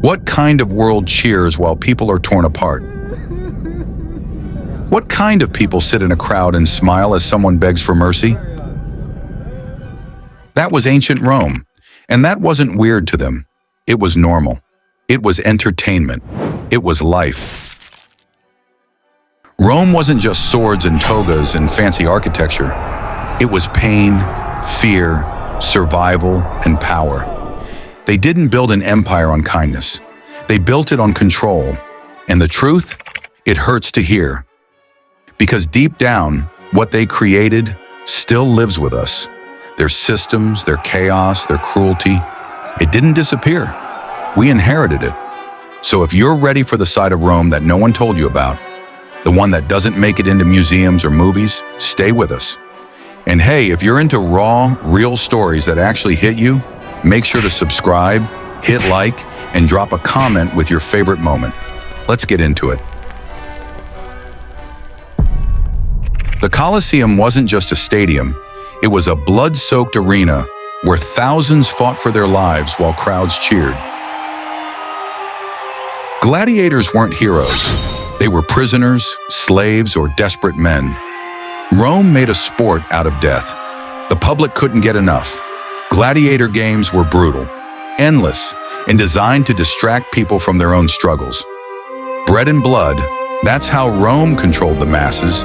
What kind of world cheers while people are torn apart? What kind of people sit in a crowd and smile as someone begs for mercy? That was ancient Rome, and that wasn't weird to them. It was normal. It was entertainment. It was life. Rome wasn't just swords and togas and fancy architecture. It was pain, fear, survival, and power. They didn't build an empire on kindness. They built it on control. And the truth? It hurts to hear. Because deep down, what they created still lives with us. Their systems, their chaos, their cruelty. It didn't disappear. We inherited it. So if you're ready for the side of Rome that no one told you about, the one that doesn't make it into museums or movies, stay with us. And hey, if you're into raw, real stories that actually hit you, make sure to subscribe, hit like, and drop a comment with your favorite moment. Let's get into it. The Colosseum wasn't just a stadium. It was a blood-soaked arena where thousands fought for their lives while crowds cheered. Gladiators weren't heroes. They were prisoners, slaves, or desperate men. Rome made a sport out of death. The public couldn't get enough. Gladiator games were brutal, endless, and designed to distract people from their own struggles. Bread and blood, that's how Rome controlled the masses.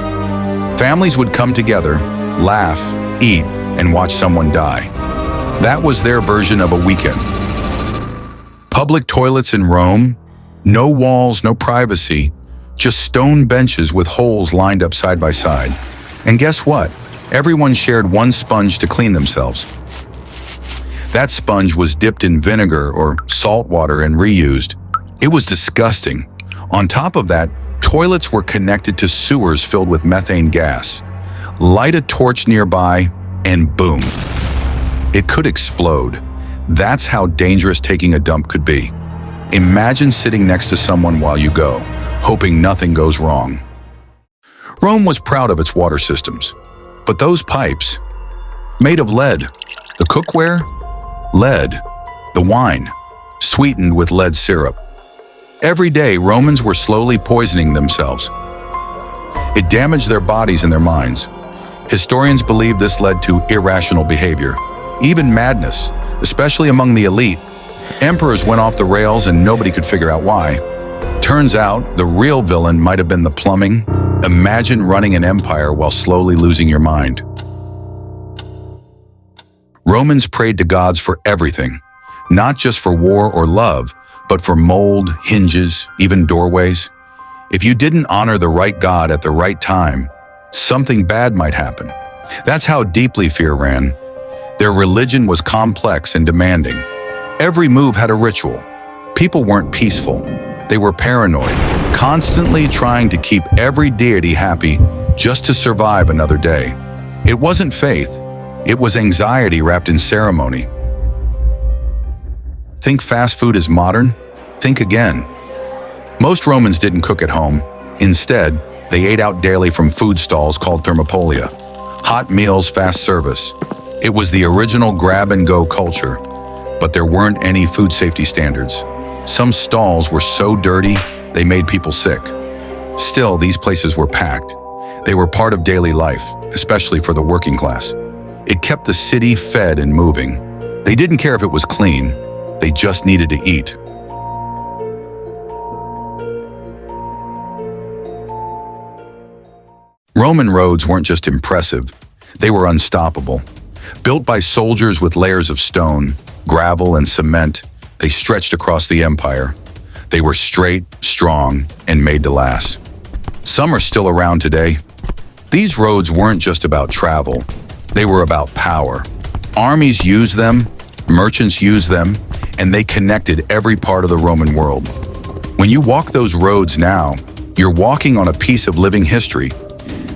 Families would come together, laugh, eat, and watch someone die. That was their version of a weekend. Public toilets in Rome, no walls, no privacy, just stone benches with holes lined up side by side. And guess what? Everyone shared one sponge to clean themselves. That sponge was dipped in vinegar or salt water and reused. It was disgusting. On top of that, toilets were connected to sewers filled with methane gas. Light a torch nearby, and boom. It could explode. That's how dangerous taking a dump could be. Imagine sitting next to someone while you go, hoping nothing goes wrong. Rome was proud of its water systems. But those pipes, made of lead, the cookware, lead, the wine, sweetened with lead syrup. Every day, Romans were slowly poisoning themselves. It damaged their bodies and their minds. Historians believe this led to irrational behavior, even madness, especially among the elite. Emperors went off the rails and nobody could figure out why. Turns out, the real villain might have been the plumbing. Imagine running an empire while slowly losing your mind. Romans prayed to gods for everything, not just for war or love, but for mold, hinges, even doorways. If you didn't honor the right god at the right time, something bad might happen. That's how deeply fear ran. Their religion was complex and demanding. Every move had a ritual. People weren't peaceful. They were paranoid, constantly trying to keep every deity happy just to survive another day. It wasn't faith. It was anxiety wrapped in ceremony. Think fast food is modern? Think again. Most Romans didn't cook at home. Instead, they ate out daily from food stalls called thermopolia. Hot meals, fast service. It was the original grab-and-go culture, but there weren't any food safety standards. Some stalls were so dirty, they made people sick. Still, these places were packed. They were part of daily life, especially for the working class. It kept the city fed and moving. They didn't care if it was clean. They just needed to eat. Roman roads weren't just impressive. They were unstoppable. Built by soldiers with layers of stone, gravel, and cement, they stretched across the empire. They were straight, strong, and made to last. Some are still around today. These roads weren't just about travel. They were about power. Armies used them, merchants used them, and they connected every part of the Roman world. When you walk those roads now, you're walking on a piece of living history.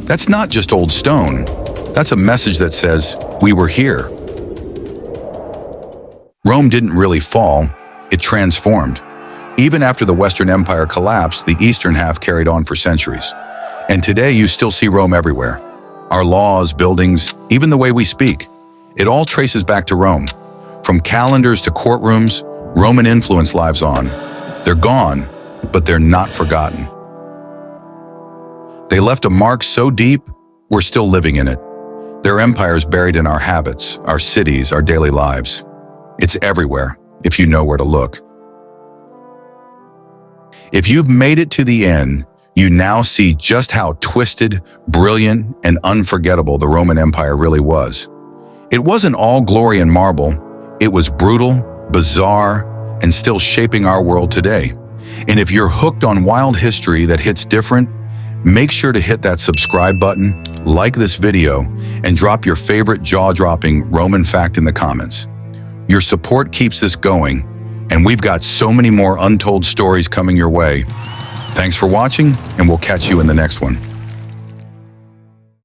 That's not just old stone. That's a message that says, we were here. Rome didn't really fall, it transformed. Even after the Western Empire collapsed, the eastern half carried on for centuries. And today you still see Rome everywhere. Our laws, buildings, even the way we speak. It all traces back to Rome. From calendars to courtrooms, Roman influence lives on. They're gone, but they're not forgotten. They left a mark so deep, we're still living in it. Their empire is buried in our habits, our cities, our daily lives. It's everywhere, if you know where to look. If you've made it to the end, you now see just how twisted, brilliant, and unforgettable the Roman Empire really was. It wasn't all glory and marble. It was brutal, bizarre, and still shaping our world today. And if you're hooked on wild history that hits different, make sure to hit that subscribe button, like this video, and drop your favorite jaw-dropping Roman fact in the comments. Your support keeps this going, and we've got so many more untold stories coming your way. Thanks for watching, and we'll catch you in the next one.